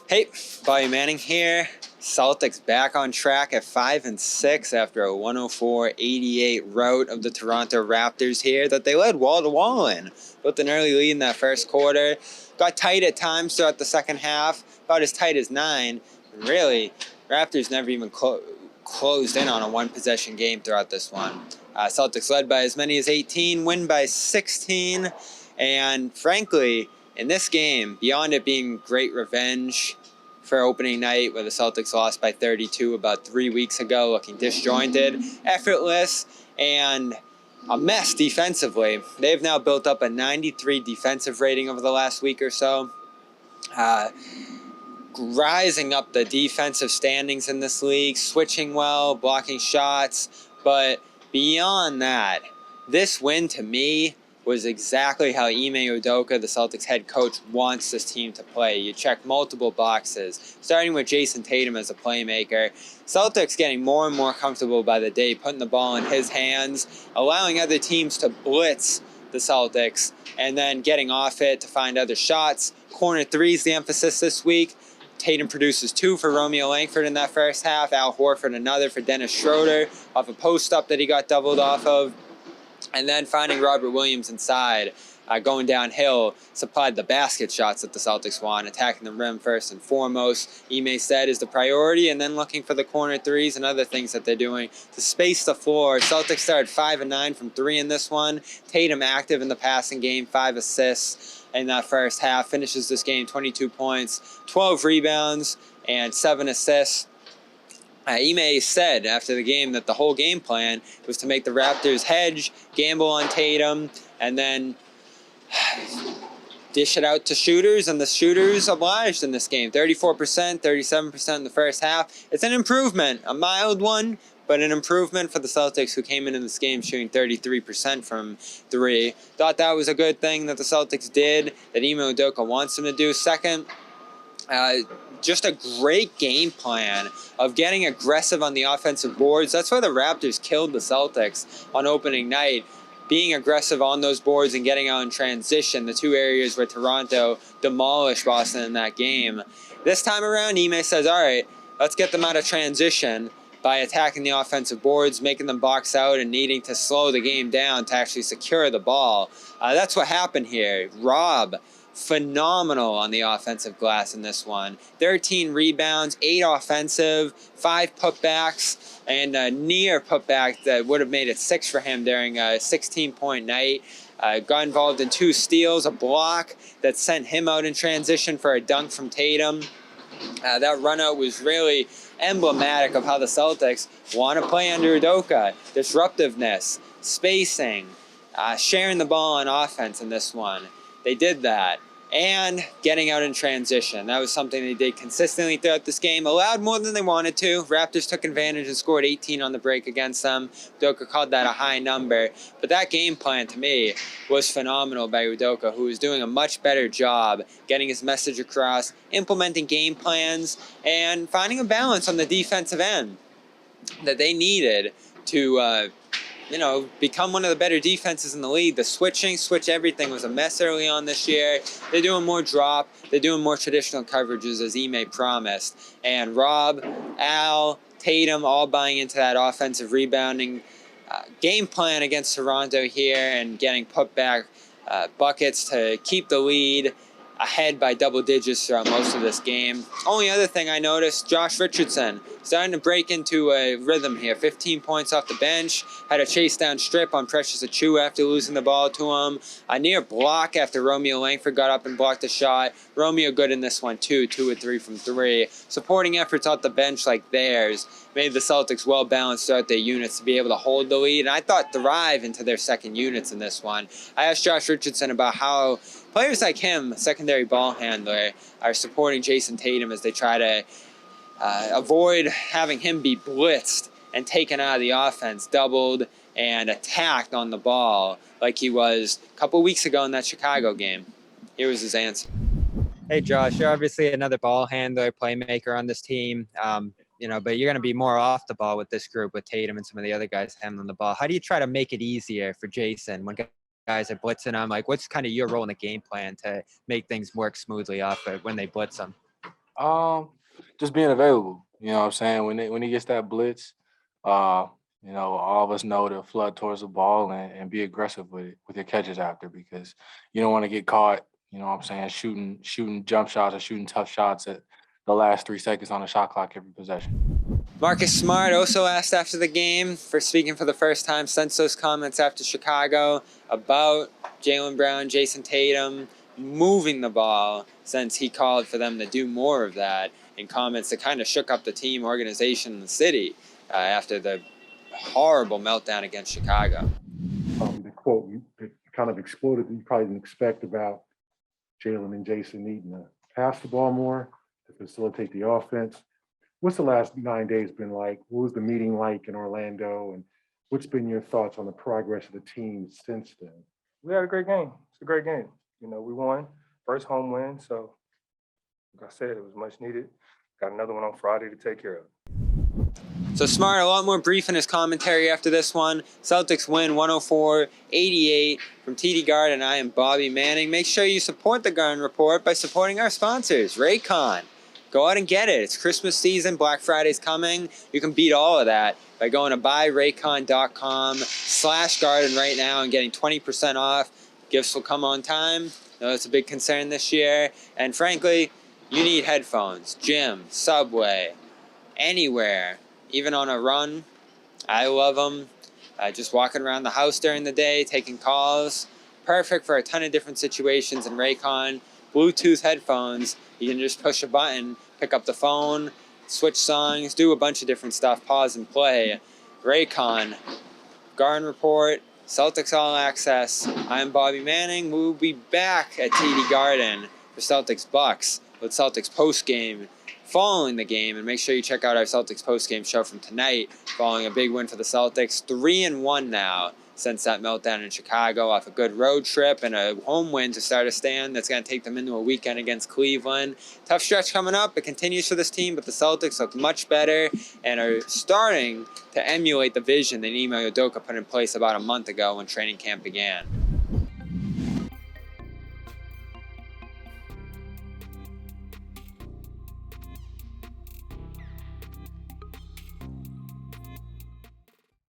Hey, Bobby Manning here. Celtics back on track at 5-6 after a 104-88 rout of the Toronto Raptors here that they led wall to wall in. Built an early lead in that first quarter. Got tight at times throughout the second half, about as tight as 9. And really, Raptors never even closed in on a one-possession game throughout this one. Celtics led by as many as 18, win by 16, and frankly, in this game, beyond it being great revenge for opening night where the Celtics lost by 32 about 3 weeks ago, looking disjointed, effortless, and a mess defensively. They've now built up a 93 defensive rating over the last week or so, rising up the defensive standings in this league, switching well, blocking shots, but beyond that, this win to me was exactly how Ime Udoka, the Celtics head coach, wants this team to play. You check multiple boxes, starting with Jayson Tatum as a playmaker. Celtics getting more and more comfortable by the day, putting the ball in his hands, allowing other teams to blitz the Celtics, and then getting off it to find other shots. Corner three's the emphasis this week. Tatum produces 2 for Romeo Langford in that first half. Al Horford another for Dennis Schroeder off a post-up that he got doubled off of. And then finding Robert Williams inside, going downhill, supplied the basket shots that the Celtics want, attacking the rim first and foremost. Ime said is the priority, and then looking for the corner threes and other things that they're doing to space the floor. Celtics started 5 and 9 from 3 in this one. Tatum active in the passing game, 5 assists in that first half. Finishes this game 22 points, 12 rebounds, and 7 assists. Ime said after the game that the whole game plan was to make the Raptors hedge, gamble on Tatum, and then dish it out to shooters, and the shooters obliged in this game. 34%, 37% in the first half. It's an improvement, a mild one, but an improvement for the Celtics, who came into this game shooting 33% from 3. Thought that was a good thing that the Celtics did, that Ime Udoka wants them to do. Second, just a great game plan of getting aggressive on the offensive boards. That's why the Raptors killed the Celtics on opening night. Being aggressive on those boards and getting out in transition, the 2 areas where Toronto demolished Boston in that game. This time around, Ime says, all right, let's get them out of transition by attacking the offensive boards, making them box out, and needing to slow the game down to actually secure the ball. That's what happened here. Rob, phenomenal on the offensive glass in this one. 13 rebounds, 8 offensive, 5 putbacks, and a near putback that would have made it 6 for him during a 16-point night. Got involved in 2 steals, a block that sent him out in transition for a dunk from Tatum. That run out was really emblematic of how the Celtics want to play under Udoka. Disruptiveness, spacing, sharing the ball on offense in this one. They did that. And getting out in transition. That was something they did consistently throughout this game. Allowed more than they wanted to. Raptors took advantage and scored 18 on the break against them. Udoka called that a high number. But that game plan, to me, was phenomenal by Udoka, who was doing a much better job getting his message across, implementing game plans, and finding a balance on the defensive end that they needed to become one of the better defenses in the league. The switch everything was a mess early on this year. They're doing more drop. They're doing more traditional coverages, as Ime promised. And Rob, Al, Tatum all buying into that offensive rebounding game plan against Toronto here and getting put back buckets to keep the lead ahead by double digits throughout most of this game. Only other thing I noticed, Josh Richardson starting to break into a rhythm here. 15 points off the bench, had a chase down strip on Precious Achiuwa after losing the ball to him. A near block after Romeo Langford got up and blocked a shot. Romeo good in this one too, 2 or 3 from 3. Supporting efforts off the bench like theirs made the Celtics well balanced throughout their units to be able to hold the lead, and I thought thrive into their second units in this one. I asked Josh Richardson about how players like him, secondary ball handler, are supporting Jayson Tatum as they try to avoid having him be blitzed and taken out of the offense, doubled and attacked on the ball like he was a couple weeks ago in that Chicago game. Here was his answer. Hey, Josh, you're obviously another ball handler, playmaker on this team, but you're going to be more off the ball with this group, with Tatum and some of the other guys handling the ball. How do you try to make it easier for Jayson when guys are blitzing him? Like, what's kind of your role in the game plan to make things work smoothly off it when they blitz him? Just being available. You know what I'm saying? When he gets that blitz, all of us know to flood towards the ball and be aggressive with your catches after, because you don't want to get caught, you know what I'm saying, shooting jump shots or shooting tough shots at the last 3 seconds on the shot clock every possession. Marcus Smart also asked after the game, for speaking for the first time since those comments after Chicago, about Jaylen Brown, Jayson Tatum moving the ball, since he called for them to do more of that, in comments that kind of shook up the team, organization, and the city after the horrible meltdown against Chicago. The quote that kind of exploded that you probably didn't expect about Jaylen and Jayson needing to pass the ball more to facilitate the offense. What's the last 9 days been like? What was the meeting like in Orlando? And what's been your thoughts on the progress of the team since then? We had a great game. It's a great game. We won. First home win. So, like I said, it was much needed. Got another one on Friday to take care of. So Smart, a lot more brief in his commentary after this one. Celtics win 104-88 from TD Garden. I am Bobby Manning. Make sure you support the Garden Report by supporting our sponsors, Raycon. Go out and get it. It's Christmas season. Black Friday's coming. You can beat all of that by going to buyraycon.com/garden right now and getting 20% off. Gifts will come on time. No, it's a big concern this year. And frankly, you need headphones. Gym, Subway, anywhere, even on a run. I love them. Just walking around the house during the day, taking calls. Perfect for a ton of different situations in Raycon. Bluetooth headphones. You can just push a button, pick up the phone, switch songs, do a bunch of different stuff, pause and play. Raycon, Garden Report, Celtics All Access. I'm Bobby Manning. We'll be back at TD Garden for Celtics Bucks with Celtics postgame following the game. And make sure you check out our Celtics postgame show from tonight following a big win for the Celtics. 3-1 now since that meltdown in Chicago, off a good road trip and a home win to start a stand that's going to take them into a weekend against Cleveland. Tough stretch coming up. It continues for this team, but the Celtics look much better and are starting to emulate the vision that Ime Udoka put in place about a month ago when training camp began.